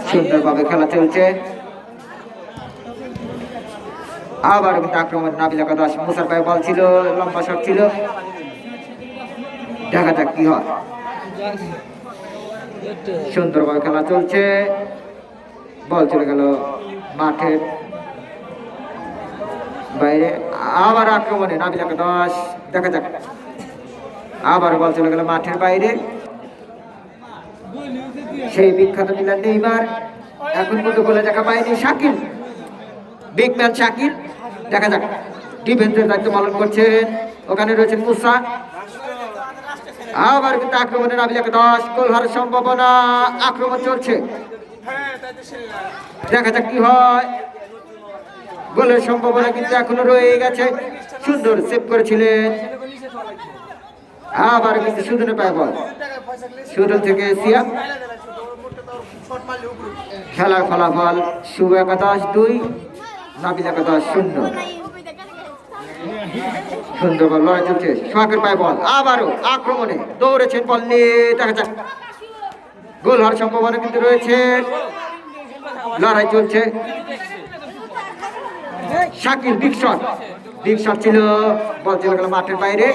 সুন্দরভাবে খেলা চলছে। আবার কিন্তু আক্রমণ নাবিল একাদশ। মুসার পায়ে বল ছিল, লম্বা শট ছিল, দেখা যাক কি হয়। সুন্দরভাবে খেলা চলছে, বল চলে গেল মাঠের বাইরে। আবার আক্রমণে নাবিল একাদশ, দেখা যাক। আবার বল চলে গেল মাঠের বাইরে। সেই বিখ্যাত মিলান নেইমার এখন পর্যন্ত গোলে দেখা পায়নি। শাকিল, বিগ ম্যান শাকিল, দেখা যাক। ডিফেন্সের দায়িত্ব পালন করছেন, ওখানে রয়েছেন মুসা। আবার কিন্তু আক্রমণে নাবিল একাদশ, গোল হওয়ার সম্ভাবনা। আক্রমণ চলছে, দেখা যাক কি হয়। গোলের সম্ভাবনা কিন্তু এখনো রয়ে গেছে। সুন্দর সেভ করেছিলেন। আবার কিন্তু সুদনের পায়ে বল, সুদন থেকে সিয়া। খেলার ফলাফল শুভ একাদশ 2, নাবিল একাদশ 0। সুন্দর বল, লড়াই চলছে। সোহাগের পায়ে বল, আবারও আক্রমণে দৌড়েছেন বল নিয়ে, দেখা যাক। গোল হওয়ার সম্ভাবনা কিন্তু রয়েছে, লড়াই চলছে। Shakil big shot, big shot ছিল, বল চলে গেল মাঠের বাইরে।